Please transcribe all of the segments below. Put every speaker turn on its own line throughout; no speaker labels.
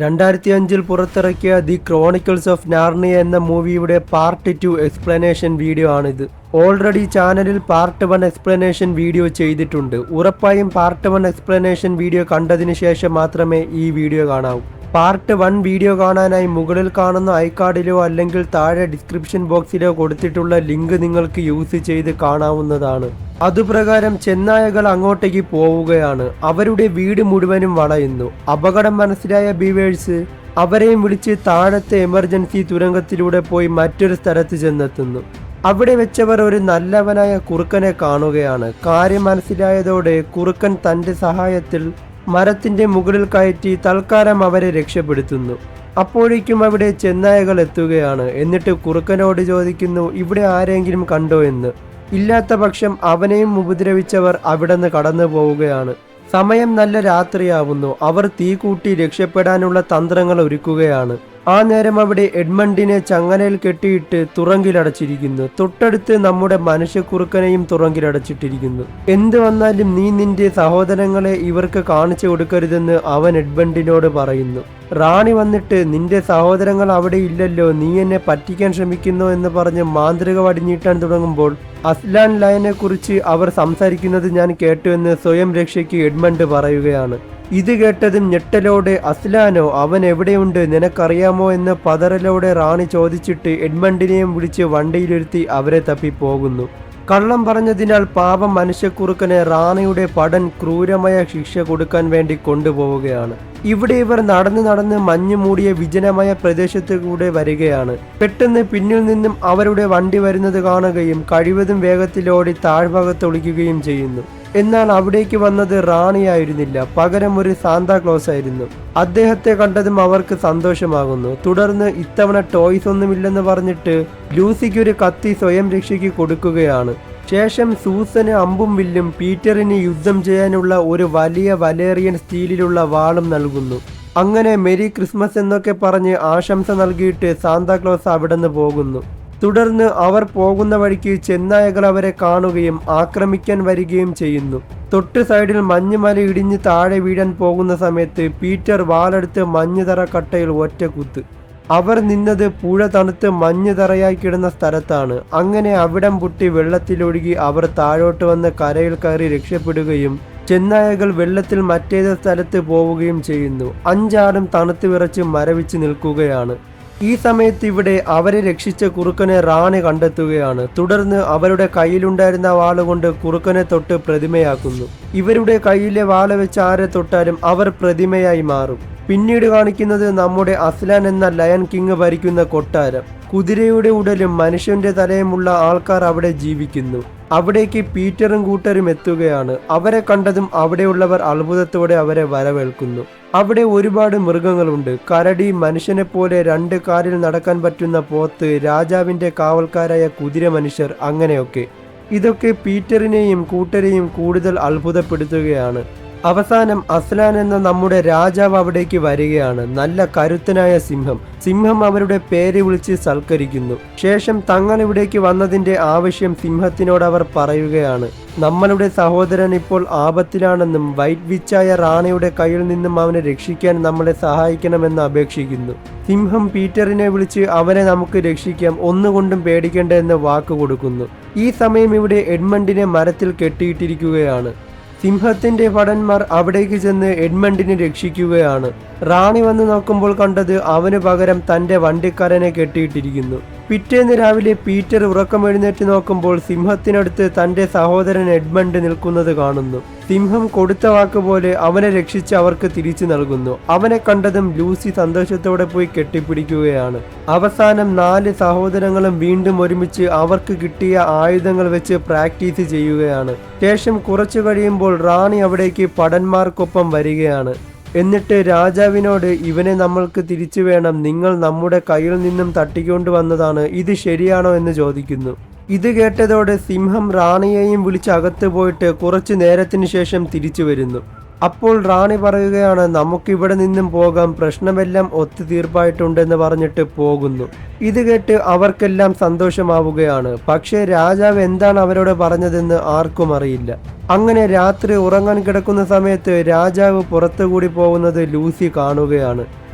2005 പുറത്തിറക്കിയ the chronicles of നാർണിയ എന്ന മൂവിയുടെ പാർട്ട് 2 എക്സ്പ്ലനേഷൻ വീഡിയോ ആണിത്. ഓൾറെഡി ചാനലിൽ പാർട്ട് 1 എക്സ്പ്ലനേഷൻ വീഡിയോ ചെയ്തിട്ടുണ്ട്. ഉറപ്പായും പാർട്ട് 1 എക്സ്പ്ലനേഷൻ വീഡിയോ കണ്ടതിന് ശേഷം മാത്രമേ ഈ വീഡിയോ കാണാവൂ. പാർട്ട് 1 വീഡിയോ കാണാനായി മുകളിൽ കാണുന്ന ഐകാർഡിലോ അല്ലെങ്കിൽ താഴെ ഡിസ്ക്രിപ്ഷൻ ബോക്സിലോ കൊടുത്തിട്ടുള്ള ലിങ്ക് നിങ്ങൾക്ക് യൂസ് ചെയ്ത് കാണാവുന്നതാണ്. അതുപ്രകാരം ചെന്നായകൾ അങ്ങോട്ടേക്ക് പോവുകയാണ്. അവരുടെ വീട് മുഴുവനും വളയുന്നു. അപകടം മനസ്സിലായ ബീവേഴ്സ് അവരെയും വിളിച്ച് താഴത്തെ എമർജൻസി തുരങ്കത്തിലൂടെ പോയി മറ്റൊരു സ്ഥലത്ത് ചെന്നെത്തുന്നു. അവിടെ വെച്ചവർ ഒരു നല്ലവനായ കുറുക്കനെ കാണുകയാണ്. കാര്യം മനസ്സിലായതോടെ കുറുക്കൻ തൻ്റെ സഹായത്തിൽ മരത്തിന്റെ മുകളിൽ കയറ്റി തൽക്കാലം അവരെ രക്ഷപ്പെടുത്തുന്നു. അപ്പോഴേക്കും അവിടെ ചെന്നായകൾ എത്തുകയാണ്. എന്നിട്ട് കുറുക്കനോട് ചോദിക്കുന്നു, ഇവിടെ ആരെങ്കിലും കണ്ടോ എന്ന്. ഇല്ലാത്ത പക്ഷം അവനെയും ഉപദ്രവിച്ചവർ അവിടുന്ന് കടന്നു പോവുകയാണ്. സമയം നല്ല രാത്രിയാവുന്നു. അവർ തീ കൂട്ടി രക്ഷപ്പെടാനുള്ള തന്ത്രങ്ങൾ ഒരുക്കുകയാണ്. ആ നേരം അവിടെ എഡ്മണ്ടിനെ ചങ്ങലയിൽ കെട്ടിയിട്ട് തുറങ്കിലടച്ചിരിക്കുന്നു. തൊട്ടടുത്ത് നമ്മുടെ മനുഷ്യക്കുറുക്കനെയും തുറങ്കിലടച്ചിട്ടിരിക്കുന്നു. എന്ത് വന്നാലും നീ നിന്റെ സഹോദരങ്ങളെ ഇവർക്ക് കാണിച്ചു കൊടുക്കരുതെന്ന് അവൻ എഡ്മണ്ടിനോട് പറയുന്നു. റാണി വന്നിട്ട് നിന്റെ സഹോദരങ്ങൾ അവിടെ ഇല്ലല്ലോ, നീ എന്നെ പറ്റിക്കാൻ ശ്രമിക്കുന്നു എന്ന് പറഞ്ഞ് മാന്ത്രിക വടിഞ്ഞീട്ടാൻ തുടങ്ങുമ്പോൾ അസ്ലാൻ ലയനെ കുറിച്ച് അവർ സംസാരിക്കുന്നത് ഞാൻ കേട്ടുവെന്ന് സ്വയം രക്ഷയ്ക്ക് എഡ്മണ്ട് പറയുകയാണ്. ഇത് കേട്ടതും ഞെട്ടലോടെ അസ്ലാനോ, അവൻ എവിടെയുണ്ട്, നിനക്കറിയാമോ എന്ന് പതറലോടെ റാണി ചോദിച്ചിട്ട് എഡ്മണ്ടിനെയും വിളിച്ച് വണ്ടിയിലിരുത്തി അവരെ തപ്പി പോകുന്നു. കള്ളം പറഞ്ഞതിനാൽ പാപം മനുഷ്യക്കുറുക്കനെ റാണിയുടെ പടൻ ക്രൂരമായ ശിക്ഷ കൊടുക്കാൻ വേണ്ടി കൊണ്ടുപോവുകയാണ്. ഇവിടെ ഇവർ നടന്ന് മഞ്ഞു മൂടിയ വിജനമായ പ്രദേശത്ത് കൂടെ വരികയാണ്. പെട്ടെന്ന് പിന്നിൽ നിന്നും അവരുടെ വണ്ടി വരുന്നത് കാണുകയും കഴിവതും വേഗത്തിലോടി താഴ്ഭാഗത്ത് ഒളിക്കുകയും ചെയ്യുന്നു. എന്നാൽ അവിടേക്ക് വന്നത് റാണിയായിരുന്നില്ല, പകരം ഒരു സാന്താക്ലോസ് ആയിരുന്നു. അദ്ദേഹത്തെ കണ്ടതും അവർക്ക് സന്തോഷമാകുന്നു. തുടർന്ന് ഇത്തവണ ടോയ്സ് ഒന്നുമില്ലെന്ന് പറഞ്ഞിട്ട് ലൂസിക്ക് ഒരു കത്തി സ്വയം രക്ഷയ്ക്ക് കൊടുക്കുകയാണ്. ശേഷം സൂസന് അമ്പും വില്ലും പീറ്ററിന് യുദ്ധം ചെയ്യാനുള്ള ഒരു വലിയ വലേറിയൻ സ്റ്റീലിലുള്ള വാളും നൽകുന്നു. അങ്ങനെ മെരി ക്രിസ്മസ് എന്നൊക്കെ പറഞ്ഞ് ആശംസ നൽകിയിട്ട് സാന്താക്ലോസ് അവിടുന്ന് പോകുന്നു. തുടർന്ന് അവർ പോകുന്ന വഴിക്ക് ചെന്നായകൾ അവരെ കാണുകയും ആക്രമിക്കാൻ വരികയും ചെയ്യുന്നു. തൊട്ട് സൈഡിൽ മഞ്ഞുമല ഇടിഞ്ഞ് താഴെ വീഴാൻ പോകുന്ന സമയത്ത് പീറ്റർ വാളെടുത്ത് മഞ്ഞുതറ കട്ടയിൽ ഒറ്റ കുത്ത്. അവർ നിന്നത് പുഴ തണുത്ത് മഞ്ഞ് തറയായി കിടന്ന സ്ഥലത്താണ്. അങ്ങനെ അവിടം പൊട്ടി വെള്ളത്തിലൊഴുകി അവർ താഴോട്ട് വന്ന് കരയിൽ കയറി രക്ഷപ്പെടുകയും ചെന്നായകൾ വെള്ളത്തിൽ മറ്റേത് സ്ഥലത്ത് പോവുകയും ചെയ്യുന്നു. 5 ആടും തണുത്ത് വിറച്ച് മരവിച്ച് നിൽക്കുകയാണ്. ഈ സമയത്ത് ഇവിടെ അവരെ രക്ഷിച്ച കുറുക്കനെ റാണി കണ്ടെത്തുകയാണ്. തുടർന്ന് അവരുടെ കയ്യിലുണ്ടായിരുന്ന വാളുകൊണ്ട് കുറുക്കനെ തൊട്ട് പ്രതിമയാക്കുന്നു. ഇവരുടെ കയ്യിലെ വാള വെച്ച് ആരെ തൊട്ടാലും അവർ പ്രതിമയായി മാറും. പിന്നീട് കാണിക്കുന്നത് നമ്മുടെ അസ്ലാൻ എന്ന ലയൺ കിങ് ഭരിക്കുന്ന കൊട്ടാരം. കുതിരയുടെ ഉടലും മനുഷ്യന്റെ തലയുമുള്ള ആൾക്കാർ അവിടെ ജീവിക്കുന്നു. അവിടേക്ക് പീറ്ററും കൂട്ടരും എത്തുകയാണ്. അവരെ കണ്ടതും അവിടെയുള്ളവർ അത്ഭുതത്തോടെ അവരെ വരവേൽക്കുന്നു. അവിടെ ഒരുപാട് മൃഗങ്ങളുണ്ട്. കരടി, മനുഷ്യനെ പോലെ 2 കാലിൽ നടക്കാൻ പറ്റുന്ന പോത്ത്, രാജാവിന്റെ കാവൽക്കാരായ കുതിര മനുഷ്യർ, അങ്ങനെയൊക്കെ. ഇതൊക്കെ പീറ്ററിനെയും കൂട്ടരെയും കൂടുതൽ അത്ഭുതപ്പെടുത്തുകയാണ്. അവസാനം അസ്ലാൻ എന്ന നമ്മുടെ രാജാവ് അവിടേക്ക് വരികയാണ്. നല്ല കരുത്തനായ സിംഹം അവരുടെ പേര് വിളിച്ച് സൽക്കരിക്കുന്നു. ശേഷം തങ്ങൾ ഇവിടേക്ക് വന്നതിന്റെ ആവശ്യം സിംഹത്തിനോട് അവർ പറയുകയാണ്. നമ്മളുടെ സഹോദരൻ ഇപ്പോൾ ആപത്തിലാണെന്നും വൈറ്റ് വിച്ചായ റാണിയുടെ കയ്യിൽ നിന്നും അവനെ രക്ഷിക്കാൻ നമ്മളെ സഹായിക്കണമെന്ന് അപേക്ഷിക്കുന്നു. സിംഹം പീറ്ററിനെ വിളിച്ച് അവനെ നമുക്ക് രക്ഷിക്കാം, ഒന്നുകൊണ്ടും പേടിക്കേണ്ട എന്ന് വാക്ക് കൊടുക്കുന്നു. ഈ സമയം ഇവിടെ എഡ്മണ്ടിനെ മരത്തിൽ കെട്ടിയിട്ടിരിക്കുകയാണ്. സിംഹത്തിന്റെ ഭടന്മാർ അവിടേക്ക് ചെന്ന് എഡ്മണ്ടിനെ രക്ഷിക്കുകയാണ്. റാണി വന്ന് നോക്കുമ്പോൾ കണ്ടത് അവന് പകരം തന്റെ വണ്ടിക്കാരനെ കെട്ടിയിട്ടിരിക്കുന്നു. പിറ്റേന്ന് രാവിലെ പീറ്റർ ഉറക്കമെഴുന്നേറ്റ് നോക്കുമ്പോൾ സിംഹത്തിനടുത്ത് തന്റെ സഹോദരൻ എഡ്മണ്ട് നിൽക്കുന്നത് കാണുന്നു. സിംഹം കൊടുത്ത വാക്കുപോലെ അവനെ രക്ഷിച്ച് അവർക്ക് തിരിച്ചു നൽകുന്നു. അവനെ കണ്ടതും ലൂസി സന്തോഷത്തോടെ പോയി കെട്ടിപ്പിടിക്കുകയാണ്. അവസാനം 4 സഹോദരങ്ങളും വീണ്ടും ഒരുമിച്ച് അവർക്ക് കിട്ടിയ ആയുധങ്ങൾ വെച്ച് പ്രാക്ടീസ് ചെയ്യുകയാണ്. ശേഷം കുറച്ചു കഴിയുമ്പോൾ റാണി അവിടേക്ക് ഭടന്മാർക്കൊപ്പം വരികയാണ്. എന്നിട്ട് രാജാവിനോട്, ഇവനെ നമ്മൾക്ക് തിരിച്ചു വേണം, നിങ്ങൾ നമ്മുടെ കയ്യിൽ നിന്നും തട്ടിക്കൊണ്ടുവന്നതാണ്, ഇത് ശരിയാണോ എന്ന് ചോദിക്കുന്നു. ഇത് കേട്ടതോടെ സിംഹം റാണിയെയും വിളിച്ച് അകത്ത് പോയിട്ട് കുറച്ചു നേരത്തിന് ശേഷം തിരിച്ചു വരുന്നു. അപ്പോൾ റാണി പറയുകയാണ്, നമുക്കിവിടെ നിന്നും പോകാം, പ്രശ്നമെല്ലാം ഒത്തുതീർപ്പായിട്ടുണ്ടെന്ന് പറഞ്ഞിട്ട് പോകുന്നു. ഇത് കേട്ട് അവർക്കെല്ലാം സന്തോഷമാവുകയാണ്. പക്ഷേ രാജാവ് എന്താണ് അവരോട് പറഞ്ഞതെന്ന് ആർക്കും അറിയില്ല. അങ്ങനെ രാത്രി ഉറങ്ങാൻ കിടക്കുന്ന സമയത്ത് രാജാവ് പുറത്തുകൂടി പോകുന്നത് ലൂസി കാണുകയാണ്.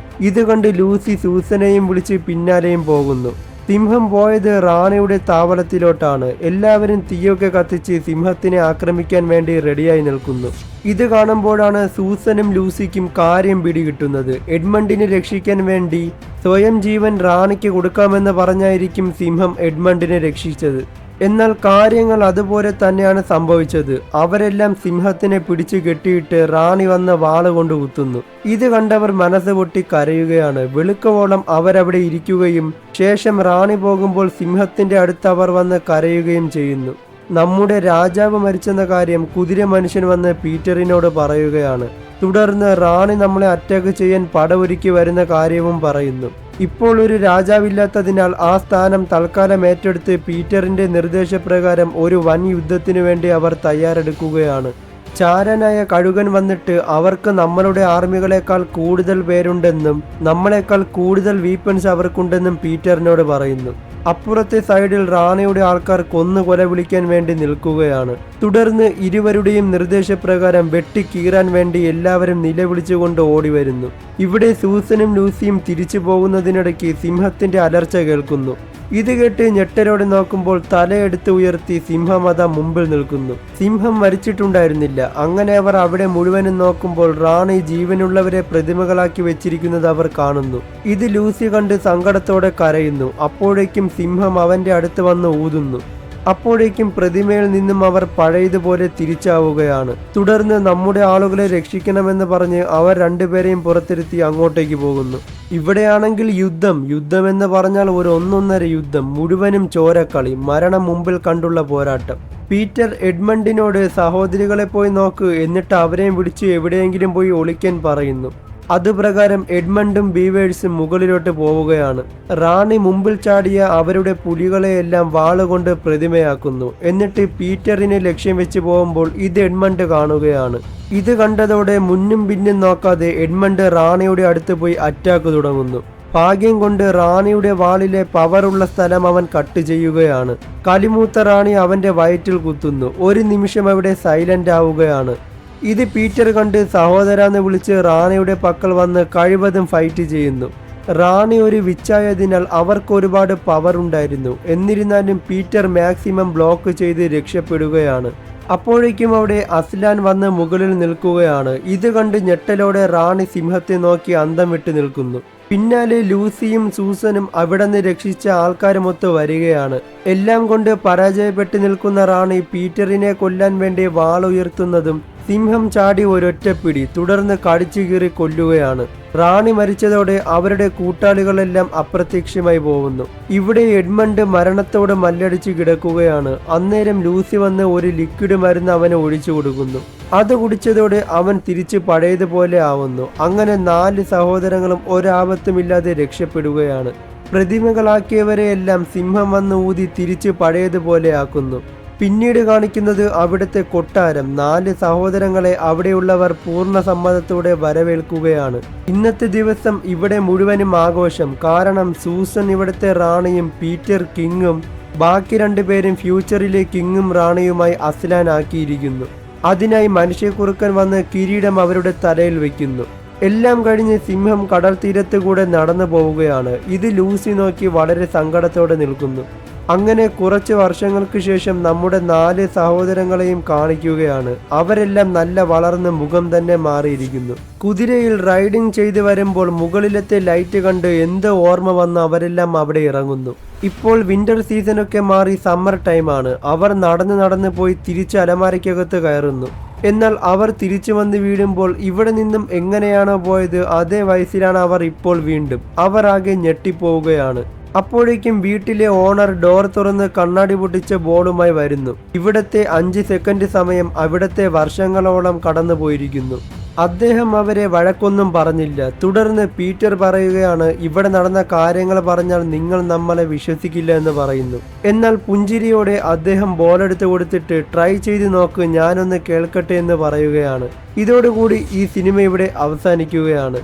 ഇത് കണ്ട് ലൂസി സൂസനെയും വിളിച്ച് പിന്നാലെയും പോകുന്നു. സിംഹം പോയത് റാണിയുടെ താവളത്തിലോട്ടാണ്. എല്ലാവരും തീയൊക്കെ കത്തിച്ച് സിംഹത്തിനെ ആക്രമിക്കാൻ വേണ്ടി റെഡിയായി നിൽക്കുന്നു. ഇത് കാണുമ്പോഴാണ് സൂസനും ലൂസിക്കും കാര്യം പിടികിട്ടുന്നത്. എഡ്മണ്ടിനെ രക്ഷിക്കാൻ വേണ്ടി സ്വയം ജീവൻ റാണിക്ക് കൊടുക്കാമെന്ന് പറഞ്ഞായിരിക്കും സിംഹം എഡ്മണ്ടിനെ രക്ഷിച്ചത്. എന്നാൽ കാര്യങ്ങൾ അതുപോലെ തന്നെയാണ് സംഭവിച്ചത്. അവരെല്ലാം സിംഹത്തിനെ പിടിച്ചു കെട്ടിയിട്ട് റാണി വന്ന വാള് കൊണ്ട് കുത്തുന്നു. ഇത് കണ്ടവർ മനസ്സ് പൊട്ടി കരയുകയാണ്. വെളുക്കവോളം അവരവിടെ ഇരിക്കുകയും ശേഷം റാണി പോകുമ്പോൾ സിംഹത്തിന്റെ അടുത്ത് അവർ വന്ന് കരയുകയും ചെയ്യുന്നു. നമ്മുടെ രാജാവ് മരിച്ചെന്ന കാര്യം കുതിര മനുഷ്യൻ വന്ന് പീറ്ററിനോട് പറയുകയാണ്. തുടർന്ന് റാണി നമ്മളെ അറ്റാക്ക് ചെയ്യാൻ പടയൊരുക്കി വരുന്ന കാര്യവും പറയുന്നു. ഇപ്പോൾ ഒരു രാജാവില്ലാത്തതിനാൽ ആ സ്ഥാനം തൽക്കാലം ഏറ്റെടുത്ത് പീറ്ററിന്റെ നിർദ്ദേശപ്രകാരം ഒരു വൻ യുദ്ധത്തിനു വേണ്ടി അവർ തയ്യാറെടുക്കുകയാണ്. ചാരനായ കഴുകൻ വന്നിട്ട് അവർക്ക് നമ്മളുടെ ആർമികളെക്കാൾ കൂടുതൽ പേരുണ്ടെന്നും നമ്മളെക്കാൾ കൂടുതൽ വീപ്പൻസ് അവർക്കുണ്ടെന്നും പീറ്ററിനോട് പറയുന്നു. അപ്പുറത്തെ സൈഡിൽ റാണിയുടെ ആൾക്കാർ കൊന്നു കൊല വിളിക്കാൻ വേണ്ടി നിൽക്കുകയാണ്. തുടർന്ന് ഇരുവരുടെയും നിർദ്ദേശപ്രകാരം വെട്ടിക്കീറാൻ വേണ്ടി എല്ലാവരും നിലവിളിച്ചുകൊണ്ട് ഓടി വരുന്നു. ഇവിടെ സൂസനും ലൂസിയും തിരിച്ചു പോകുന്നതിനിടയ്ക്ക് സിംഹത്തിന്റെ അലർച്ച കേൾക്കുന്നു. ഇത് കേട്ട് ഞെട്ടരോടെ നോക്കുമ്പോൾ തലയെടുത്ത് ഉയർത്തി സിംഹം അതാ മുമ്പിൽ നിൽക്കുന്നു. സിംഹം മരിച്ചിട്ടുണ്ടായിരുന്നില്ല. അങ്ങനെ അവർ അവിടെ മുഴുവനും നോക്കുമ്പോൾ റാണി ജീവനുള്ളവരെ പ്രതിമകളാക്കി വെച്ചിരിക്കുന്നത് അവർ കാണുന്നു. ഇത് ലൂസി കണ്ട് സങ്കടത്തോടെ കരയുന്നു. അപ്പോഴേക്കും സിംഹം അവന്റെ അടുത്ത് വന്ന് ഊതുന്നു. അപ്പോഴേക്കും പ്രതിമയിൽ നിന്നും അവർ പഴയതുപോലെ തിരിച്ചാവുകയാണ്. തുടർന്ന് നമ്മുടെ ആളുകളെ രക്ഷിക്കണമെന്ന് പറഞ്ഞ് അവർ രണ്ടുപേരെയും പുറത്തിരുത്തി അങ്ങോട്ടേക്ക് പോകുന്നു. ഇവിടെയാണെങ്കിൽ യുദ്ധമെന്ന് പറഞ്ഞാൽ ഒരു ഒന്നൊന്നര യുദ്ധം, മുഴുവനും ചോരക്കളി, മരണം മുമ്പിൽ കണ്ടുള്ള പോരാട്ടം. പീറ്റർ എഡ്മണ്ടിനോട് സഹോദരികളെ പോയി നോക്ക്, എന്നിട്ട് അവരെയും വിളിച്ച് എവിടെയെങ്കിലും പോയി ഒളിക്കാൻ പറയുന്നു. അതുപ്രകാരം എഡ്മണ്ടും ബീവേഴ്സും മുകളിലോട്ട് പോവുകയാണ്. റാണി മുമ്പിൽ ചാടിയ അവരുടെ പുലികളെയെല്ലാം വാളുകൊണ്ട് പ്രതിമയാക്കുന്നു. എന്നിട്ട് പീറ്ററിനെ ലക്ഷ്യം വെച്ച് പോകുമ്പോൾ ഇത് എഡ്മണ്ട് കാണുകയാണ്. ഇത് കണ്ടതോടെ മുന്നും പിന്നും നോക്കാതെ എഡ്മണ്ട് റാണിയുടെ അടുത്ത് പോയി അറ്റാക്ക് തുടങ്ങുന്നു. ഭാഗ്യം കൊണ്ട് റാണിയുടെ വാളിലെ പവറുള്ള സ്ഥലം അവൻ കട്ട് ചെയ്യുകയാണ്. കലിമൂത്ത റാണി അവന്റെ വയറ്റിൽ കുത്തുന്നു. ഒരു നിമിഷം അവിടെ സൈലന്റ് ആവുകയാണ്. ഇത് പീറ്റർ കണ്ട് സഹോദരാന്ന് വിളിച്ച് റാണിയുടെ പക്കൽ വന്ന് കഴിവതും ഫൈറ്റ് ചെയ്യുന്നു. റാണി ഒരു വിച്ചായതിനാൽ അവർക്ക് ഒരുപാട് പവർ ഉണ്ടായിരുന്നു. എന്നിരുന്നാലും പീറ്റർ മാക്സിമം ബ്ലോക്ക് ചെയ്ത് രക്ഷപ്പെടുകയാണ്. അപ്പോഴേക്കും അവിടെ അസ്ലാൻ വന്ന് മുകളിൽ നിൽക്കുകയാണ്. ഇത് കണ്ട് ഞെട്ടലോടെ റാണി സിംഹത്തെ നോക്കി അന്തം വിട്ട് നിൽക്കുന്നു. പിന്നാലെ ലൂസിയും സൂസനും അവിടെ നിന്ന് രക്ഷിച്ച ആൾക്കാരുമൊത്ത് വരികയാണ്. എല്ലാം കൊണ്ട് പരാജയപ്പെട്ട് നിൽക്കുന്ന റാണി പീറ്ററിനെ കൊല്ലാൻ വേണ്ടി വാളുയർത്തുന്നതും സിംഹം ചാടി ഒരൊറ്റപ്പിടി, തുടർന്ന് കടിച്ചു കീറി കൊല്ലുകയാണ്. റാണി മരിച്ചതോടെ അവരുടെ കൂട്ടാളികളെല്ലാം അപ്രത്യക്ഷമായി പോകുന്നു. ഇവിടെ എഡ്മണ്ട് മരണത്തോട് മല്ലടിച്ച് കിടക്കുകയാണ്. അന്നേരം ലൂസി വന്ന് ഒരു ലിക്വിഡ് മരുന്ന് അവന് ഒഴിച്ചു കൊടുക്കുന്നു. അത് കുടിച്ചതോടെ അവൻ തിരിച്ച് പഴയതുപോലെ ആവുന്നു. അങ്ങനെ 4 സഹോദരങ്ങളും ഒരാപത്തുമില്ലാതെ രക്ഷപ്പെടുകയാണ്. പ്രതിമകളാക്കിയവരെയെല്ലാം സിംഹം വന്ന് ഊതി തിരിച്ച് പഴയതുപോലെ ആക്കുന്നു. പിന്നീട് കാണിക്കുന്നത് അവിടുത്തെ കൊട്ടാരം. 4 സഹോദരങ്ങളെ അവിടെയുള്ളവർ പൂർണ്ണ സമ്മതത്തോടെ വരവേൽക്കുകയാണ്. ഇന്നത്തെ ദിവസം ഇവിടെ മുഴുവനും ആഘോഷം. കാരണം സൂസൻ ഇവിടുത്തെ റാണിയും പീറ്റർ കിങ്ങും ബാക്കി 2 പേരും ഫ്യൂച്ചറിലെ കിങ്ങും റാണിയുമായി അസ്ലാൻ ആക്കിയിരിക്കുന്നു. അതിനായി മനുഷ്യക്കുറുക്കൻ വന്ന് കിരീടം അവരുടെ തലയിൽ വയ്ക്കുന്നു. എല്ലാം കഴിഞ്ഞ് സിംഹം കടൽ തീരത്ത് കൂടെ നടന്നു പോവുകയാണ്. ഇത് ലൂസി നോക്കി വളരെ സങ്കടത്തോടെ നിൽക്കുന്നു. അങ്ങനെ കുറച്ച് വർഷങ്ങൾക്ക് ശേഷം നമ്മുടെ 4 സഹോദരങ്ങളെയും കാണിക്കുകയാണ്. അവരെല്ലാം നല്ല വളർന്ന മുഖം തന്നെ മാറിയിരിക്കുന്നു. കുതിരയിൽ റൈഡിങ് ചെയ്ത് വരുമ്പോൾ മുകളിലത്തെ ലൈറ്റ് കണ്ട് എന്ത് ഓർമ്മ വന്ന് അവരെല്ലാം അവിടെ ഇറങ്ങുന്നു. ഇപ്പോൾ വിന്റർ സീസണൊക്കെ മാറി സമ്മർ ടൈമാണ്. അവർ നടന്ന് പോയി തിരിച്ച് അലമാരയ്ക്കകത്ത് കയറുന്നു. എന്നാൽ അവർ തിരിച്ചു വന്ന് വീഴുമ്പോൾ ഇവിടെ നിന്നും എങ്ങനെയാണോ പോയത് അതേ വയസ്സിലാണ് അവർ ഇപ്പോൾ വീണ്ടും. അവർ ആകെ ഞെട്ടിപ്പോവുകയാണ്. അപ്പോഴേക്കും വീട്ടിലെ ഓണർ ഡോർ തുറന്ന് കണ്ണാടി പൊട്ടിച്ച ബോർഡുമായി വരുന്നു. ഇവിടത്തെ 5 സെക്കൻഡ് സമയം അവിടത്തെ വർഷങ്ങളോളം കടന്നു പോയിരിക്കുന്നു. അദ്ദേഹം അവരെ വഴക്കൊന്നും പറഞ്ഞില്ല. തുടർന്ന് പീറ്റർ പറയുകയാണ്, ഇവിടെ നടന്ന കാര്യങ്ങൾ പറഞ്ഞാൽ നിങ്ങൾ നമ്മളെ വിശ്വസിക്കില്ല എന്ന് പറയുന്നു. എന്നാൽ പുഞ്ചിരിയോടെ അദ്ദേഹം ബോളെടുത്ത് കൊടുത്തിട്ട് ട്രൈ ചെയ്ത് നോക്ക്, ഞാനൊന്ന് കേൾക്കട്ടെ എന്ന് പറയുകയാണ്. ഇതോടുകൂടി ഈ സിനിമ ഇവിടെ അവസാനിക്കുകയാണ്.